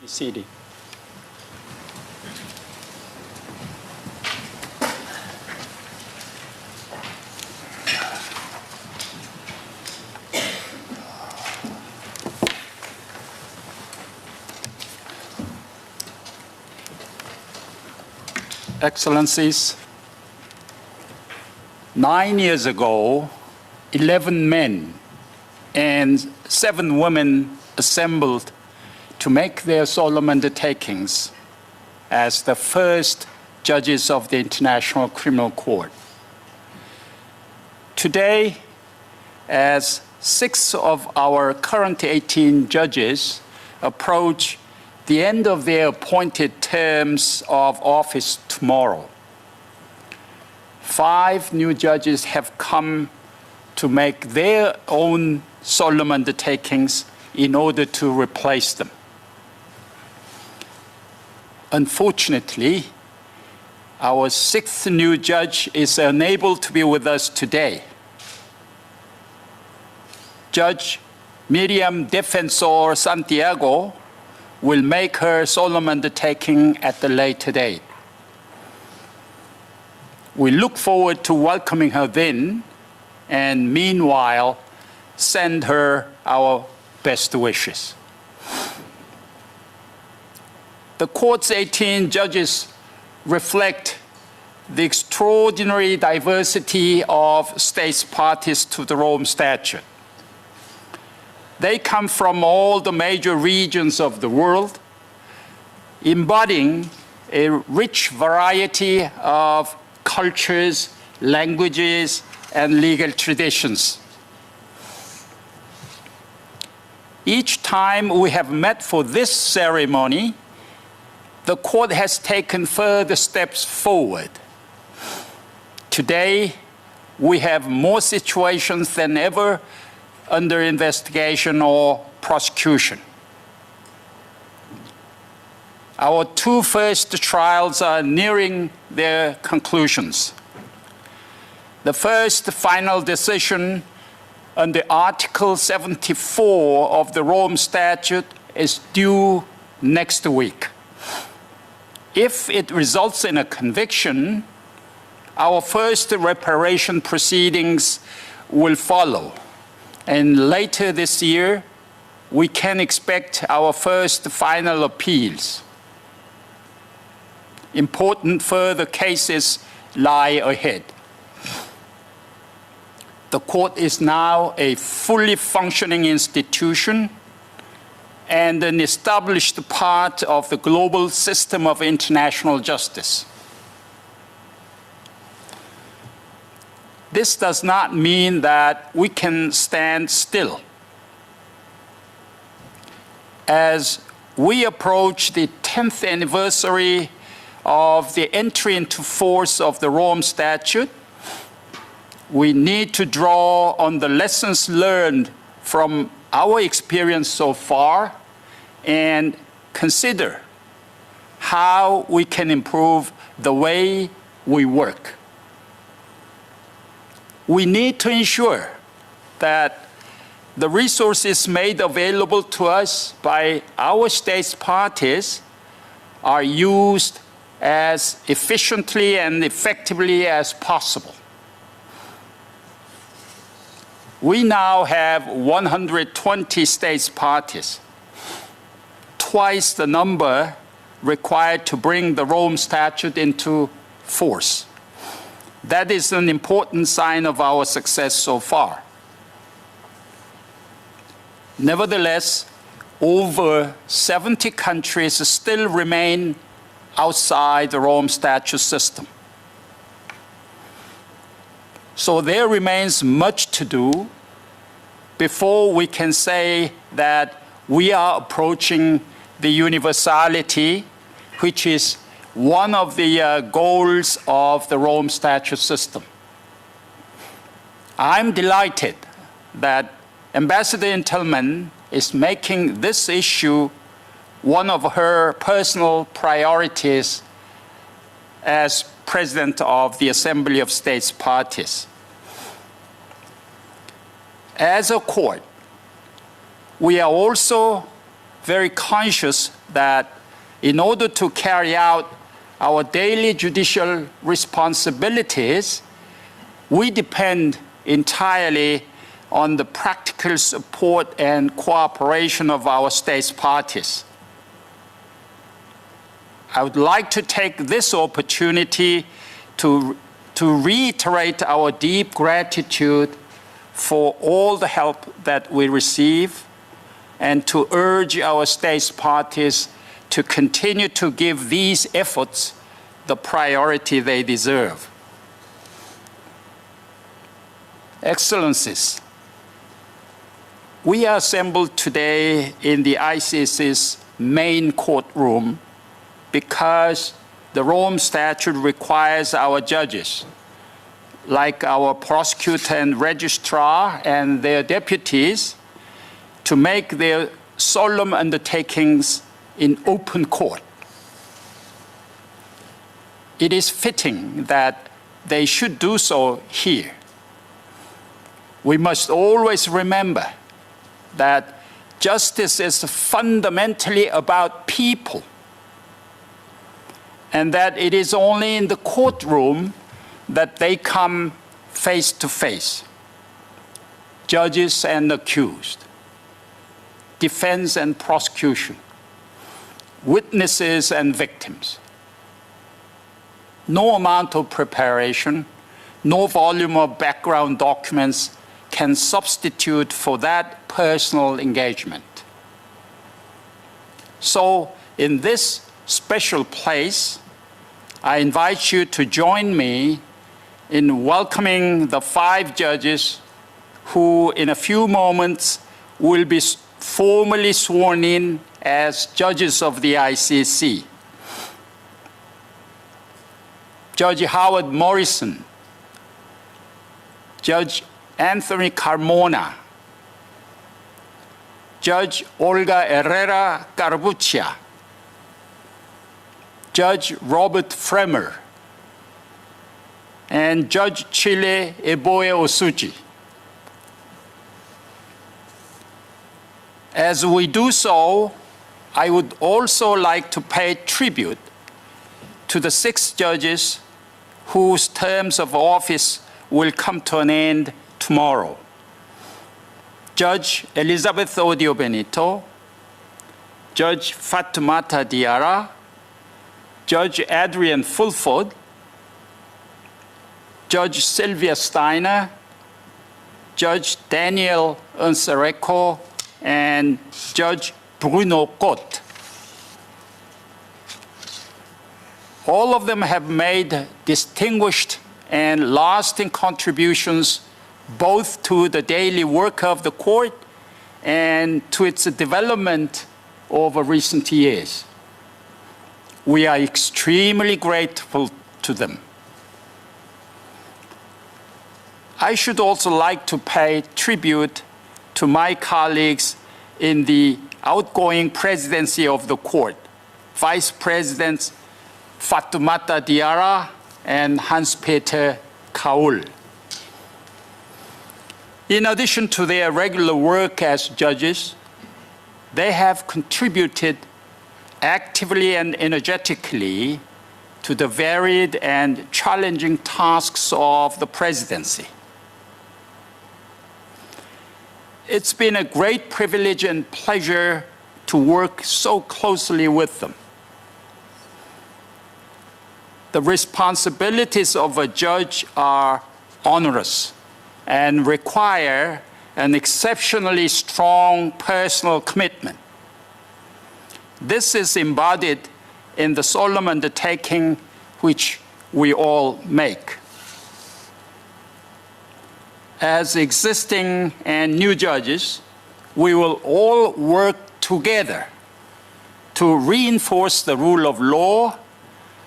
Be seated. Excellencies, 9 years ago, 11 men and 7 women assembled to make their solemn undertakings as the first judges of the International Criminal Court. Today, as 6 of our current 18 judges approach the end of their appointed terms of office tomorrow, 5 new judges have come to make their own solemn undertakings in order to replace them. Unfortunately, our 6th new judge is unable to be with us today. Judge Merriam defensor Santiago will make her solemn undertaking at a later date. We look forward to welcoming her then, and meanwhile, send her our best wishes. The court's 18 judges reflect the extraordinary diversity of states parties to the Rome Statute. They come from all the major regions of the world, embodying a rich variety of cultures, languages, and legal traditions. Each time we have met for this ceremony, the court has taken further steps forward. Today, we have more situations than ever under investigation or prosecution. Our 2 first trials are nearing their conclusions. The first final decision under Article 74 of the Rome Statute is due next week. If it results in a conviction, our first reparation proceedings will follow. And later this year, we can expect our first final appeals. Important further cases lie ahead. The court is now a fully functioning institution and an established part of the global system of international justice. This does not mean that we can stand still. As we approach the 10th anniversary of the entry into force of the Rome Statute, we need to draw on the lessons learned from our experience so far and consider how we can improve the way we work. We need to ensure that the resources made available to us by our states parties are used as efficiently and effectively as possible. We now have 120 states parties, twice the number required to bring the Rome Statute into force. That is an important sign of our success so far. Nevertheless, over 70 countries still remain outside the Rome Statute system. So there remains much to do before we can say that we are approaching the universality, which is one of the goals of the Rome Statute system. I'm delighted that Ambassador Intelman is making this issue one of her personal priorities as President of the Assembly of States Parties. As a court, we are also very conscious that in order to carry out our daily judicial responsibilities, we depend entirely on the practical support and cooperation of our state's parties. I would like to take this opportunity to reiterate our deep gratitude for all the help that we receive and to urge our state's parties to continue to give these efforts the priority they deserve. Excellencies, we are assembled today in the ICC's main courtroom because the Rome Statute requires our judges, like our prosecutor and registrar and their deputies, to make their solemn undertakings in open court. It is fitting that they should do so here. We must always remember that justice is fundamentally about people, and that it is only in the courtroom that they come face to face. Judges and accused, defense and prosecution, witnesses and victims. No amount of preparation, no volume of background documents can substitute for that personal engagement. So, in this special place, I invite you to join me in welcoming the 5 judges who, in a few moments, will be formally sworn in as judges of the ICC. Judge Howard Morrison, Judge Anthony Carmona, Judge Olga Herrera Carbuccia, Judge Robert Fremer, and Judge Chile Eboe Osuji. As we do so, I would also like to pay tribute to the 6 judges whose terms of office will come to an end tomorrow. Judge Elizabeth Odio Benito, Judge Fatoumata Diarra, Judge Adrian Fulford, Judge Sylvia Steiner, Judge Daniel Unsereco, and Judge Bruno Cotte. All of them have made distinguished and lasting contributions both to the daily work of the court and to its development over recent years. We are extremely grateful to them. I should also like to pay tribute to my colleagues in the outgoing presidency of the court, Vice Presidents Fatoumata Diarra and Hans-Peter Kaul. In addition to their regular work as judges, they have contributed actively and energetically to the varied and challenging tasks of the presidency. It's been a great privilege and pleasure to work so closely with them. The responsibilities of a judge are onerous and require an exceptionally strong personal commitment. This is embodied in the solemn undertaking which we all make. As existing and new judges, we will all work together to reinforce the rule of law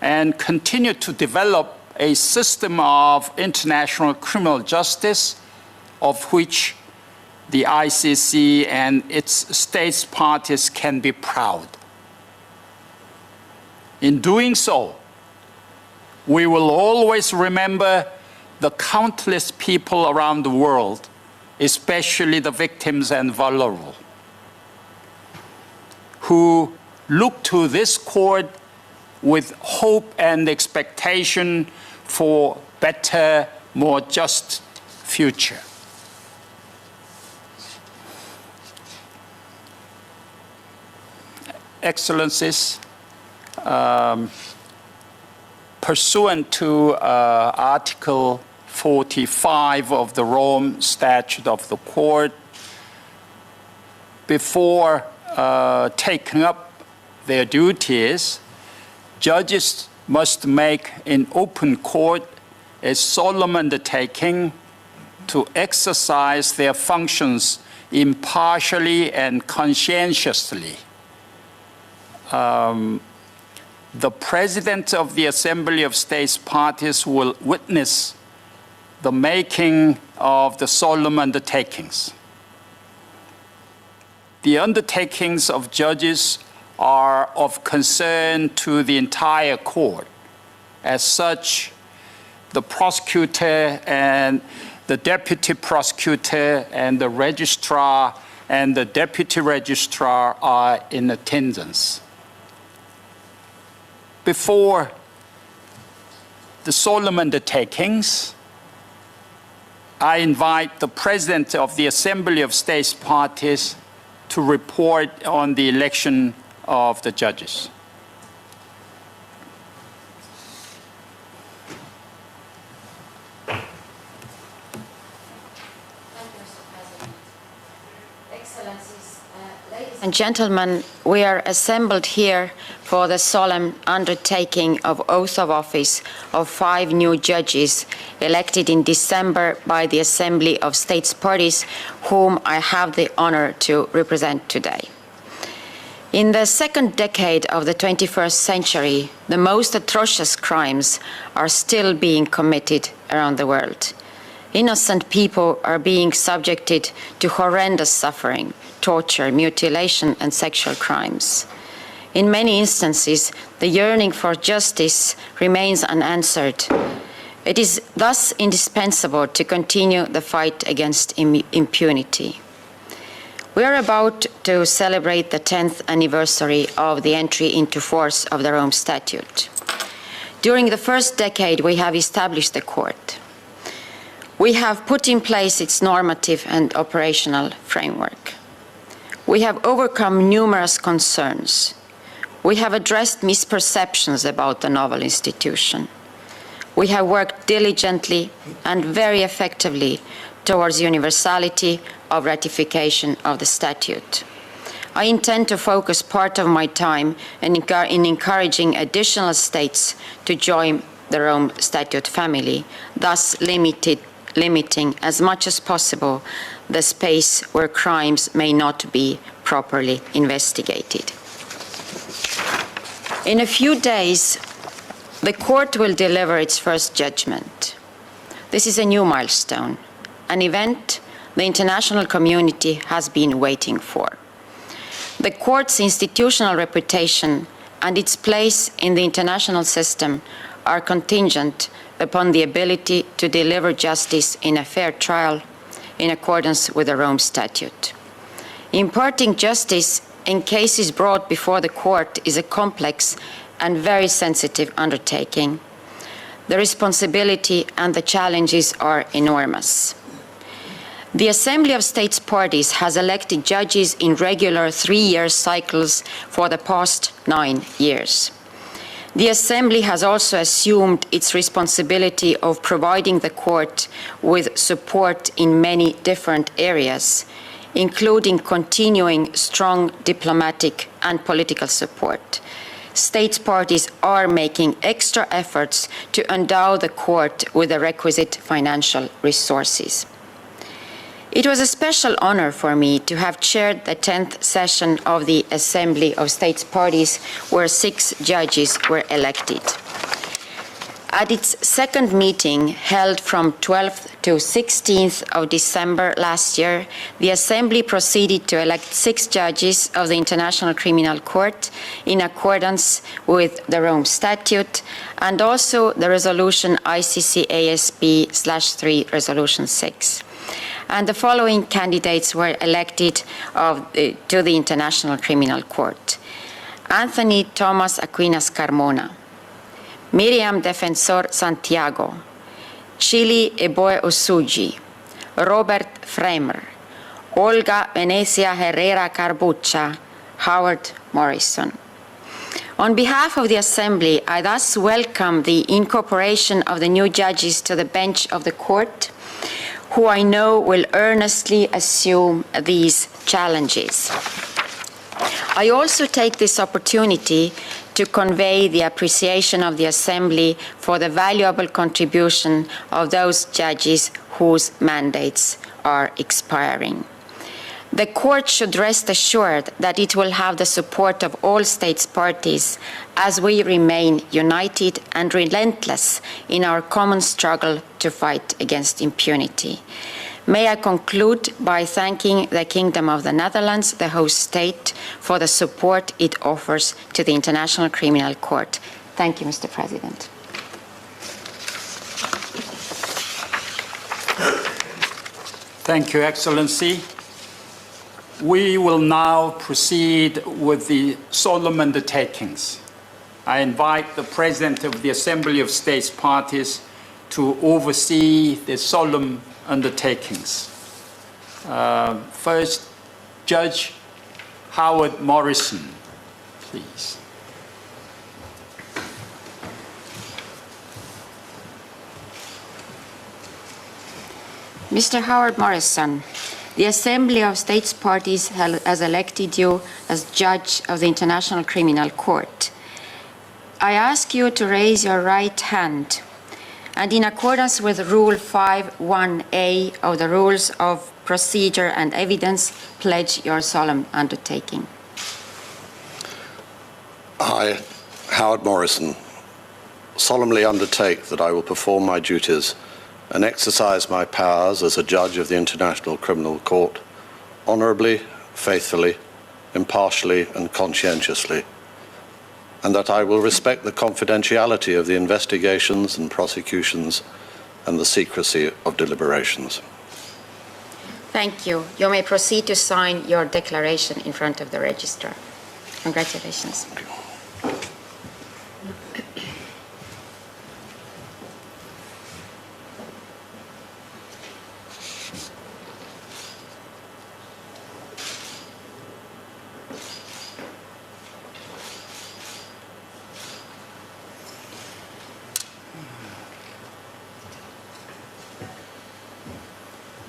and continue to develop a system of international criminal justice of which the ICC and its states parties can be proud. In doing so, we will always remember the countless people around the world, especially the victims and vulnerable. who look to this court with hope and expectation for better, more just future. Excellencies, pursuant to Article 45 of the Rome Statute of the Court, before taking up their duties, judges must make in open court a solemn undertaking to exercise their functions impartially and conscientiously. The President of the Assembly of States Parties will witness the making of the solemn undertakings. The undertakings of judges are of concern to the entire court. As such, the prosecutor and the deputy prosecutor and the registrar and the deputy registrar are in attendance. Before the solemn undertakings, I invite the President of the Assembly of States Parties to report on the election of the judges. Ladies and gentlemen, we are assembled here for the solemn undertaking of oath of office of 5 new judges elected in December by the Assembly of States Parties, whom I have the honor to represent today. In the second decade of the 21st century, the most atrocious crimes are still being committed around the world. Innocent people are being subjected to horrendous suffering, torture, mutilation, and sexual crimes. In many instances, the yearning for justice remains unanswered. It is thus indispensable to continue the fight against impunity. We are about to celebrate the 10th anniversary of the entry into force of the Rome Statute. During the first decade, we have established the court. We have put in place its normative and operational framework. We have overcome numerous concerns. We have addressed misperceptions about the novel institution. We have worked diligently and very effectively towards universality of ratification of the statute. I intend to focus part of my time in encouraging additional states to join the Rome Statute family, thus limiting as much as possible the space where crimes may not be properly investigated. In a few days, the court will deliver its first judgment. This is a new milestone, an event the international community has been waiting for. The court's institutional reputation and its place in the international system are contingent upon the ability to deliver justice in a fair trial in accordance with the Rome Statute. Imparting justice in cases brought before the court is a complex and very sensitive undertaking. The responsibility and the challenges are enormous. The Assembly of States Parties has elected judges in regular 3-year cycles for the past 9 years. The Assembly has also assumed its responsibility of providing the court with support in many different areas, including continuing strong diplomatic and political support. States parties are making extra efforts to endow the court with the requisite financial resources. It was a special honor for me to have chaired the 10th session of the Assembly of States Parties, where 6 judges were elected. At its second meeting, held from 12th to 16th of December last year, the Assembly proceeded to elect 6 judges of the International Criminal Court in accordance with the Rome Statute and also the resolution ICC ASB/3 Resolution 6. And the following candidates were elected to the International Criminal Court: Anthony Thomas Aquinas Carmona, Merriam defensor Santiago, Chili Eboe Osuji, Robert Framer, Olga Venezia Herrera Carbuccia, Howard Morrison. On behalf of the Assembly, I thus welcome the incorporation of the new judges to the bench of the Court, who I know will earnestly assume these challenges. I also take this opportunity to convey the appreciation of the Assembly for the valuable contribution of those judges whose mandates are expiring. The Court should rest assured that it will have the support of all states parties as we remain united and relentless in our common struggle to fight against impunity. May I conclude by thanking the Kingdom of the Netherlands, the host state, for the support it offers to the International Criminal Court. Thank you, Mr. President. Thank you, Excellency. We will now proceed with the solemn undertakings. I invite the President of the Assembly of States Parties to oversee the solemn undertakings. First, Judge Howard Morrison, please. Mr. Howard Morrison, the Assembly of States Parties has elected you as Judge of the International Criminal Court. I ask you to raise your right hand and, in accordance with Rule 5(1)(a) of the Rules of Procedure and Evidence, pledge your solemn undertaking. I, Howard Morrison, solemnly undertake that I will perform my duties and exercise my powers as a judge of the International Criminal Court honorably, faithfully, impartially, and conscientiously, and that I will respect the confidentiality of the investigations and prosecutions and the secrecy of deliberations. Thank you. You may proceed to sign your declaration in front of the registrar. Congratulations. Thank you.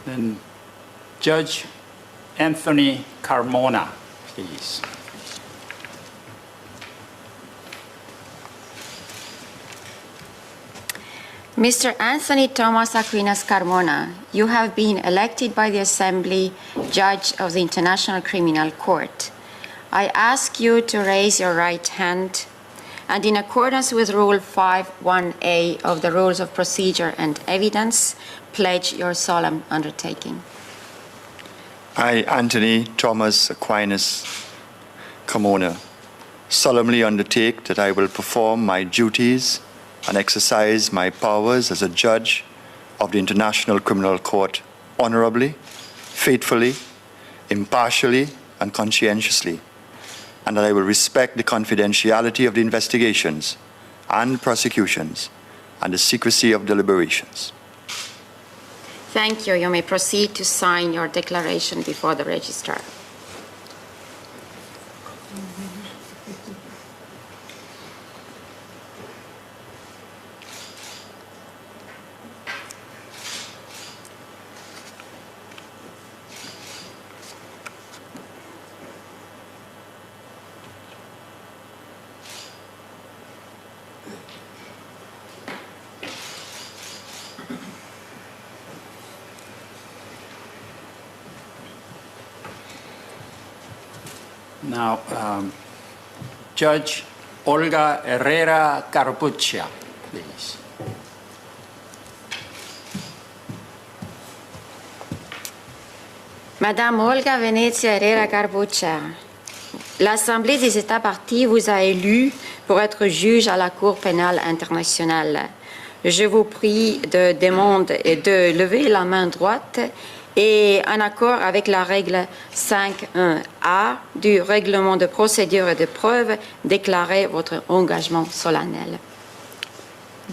Then Judge Anthony Carmona, please. Mr. Anthony Thomas Aquinas Carmona, you have been elected by the Assembly Judge of the International Criminal Court. I ask you to raise your right hand and, in accordance with Rule 5(1)(a) of the Rules of Procedure and Evidence, pledge your solemn undertaking. I, Anthony Thomas Aquinas Carmona, solemnly undertake that I will perform my duties and exercise my powers as a judge of the International Criminal Court honorably, faithfully, impartially, and conscientiously, and that I will respect the confidentiality of the investigations and prosecutions and the secrecy of deliberations. Thank you. You may proceed to sign your declaration before the registrar. Now, Judge Olga Herrera Carbuccia, please. Madame Olga Venezia Herrera Carbuccia, l'Assemblée des États parties vous a élu pour être juge à la Cour pénale internationale. Je vous prie de lever la main droite et en accord avec la règle 5.1a du règlement de procédure et de preuve, déclarez votre engagement solennel.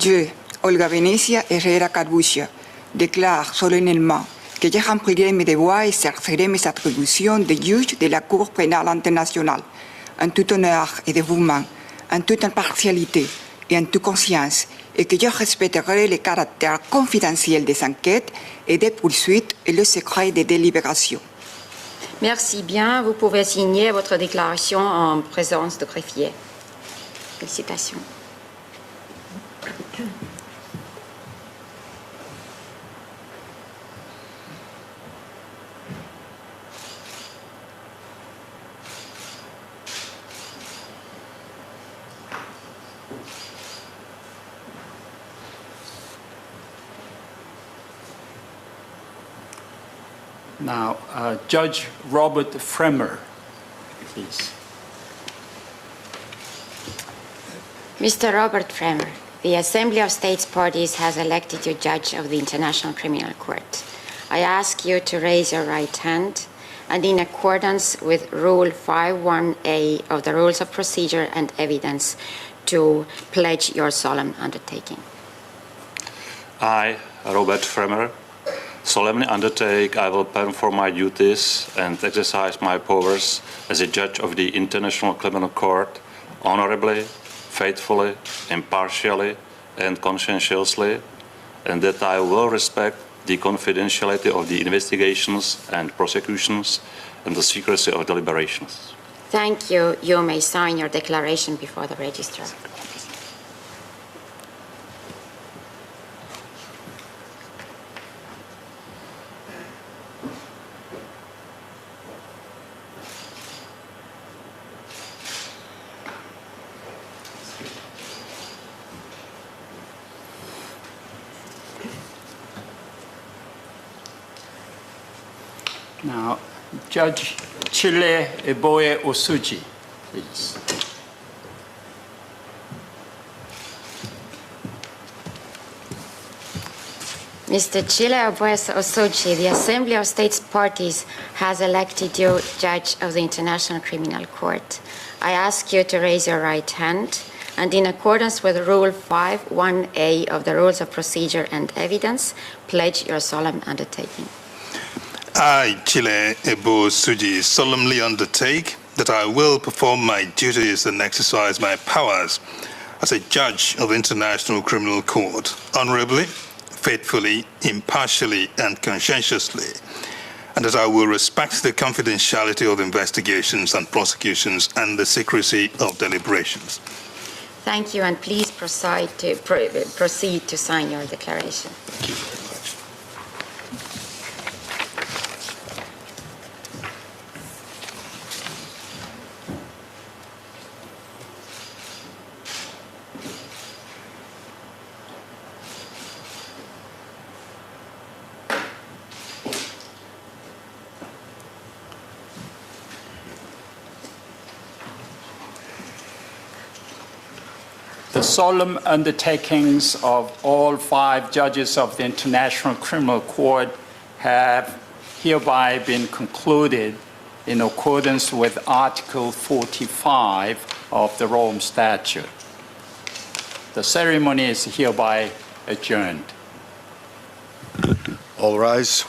Je, Olga Venecia Herrera Carbuccia, déclare solennellement que je remplirai mes devoirs et exercerai mes attributions de juge de la Cour pénale internationale en tout honneur et dévouement, en toute impartialité et en toute conscience, et que je respecterai le caractère confidentiel des enquêtes et des poursuites et le secret des délibérations. Merci bien. Vous pouvez signer votre déclaration en présence de greffier. Félicitations. Now, Judge Robert Fremer, please. Mr. Robert Fremer, the Assembly of States Parties has elected you judge of the International Criminal Court. I ask you to raise your right hand and, in accordance with Rule 5.1a of the Rules of Procedure and Evidence, to pledge your solemn undertaking. I, Robert Fremer, solemnly undertake I will perform my duties and exercise my powers as a judge of the International Criminal Court honorably, faithfully, impartially, and conscientiously, and that I will respect the confidentiality of the investigations and prosecutions and the secrecy of deliberations. Thank you. You may sign your declaration before the registrar. Now, Judge Chile Eboe Osuji, please. Mr. Chile Osuji, the Assembly of States Parties has elected you judge of the International Criminal Court. I ask you to raise your right hand and, in accordance with Rule 5.1a of the Rules of Procedure and Evidence, pledge your solemn undertaking. I, Chile Ebo Suji, solemnly undertake that I will perform my duties and exercise my powers as a judge of the International Criminal Court honorably, faithfully, impartially, and conscientiously, and that I will respect the confidentiality of investigations and prosecutions and the secrecy of deliberations. Thank you, and please proceed to sign your declaration. The solemn undertakings of all 5 judges of the International Criminal Court have hereby been concluded in accordance with Article 45 of the Rome Statute. The ceremony is hereby adjourned. All rise.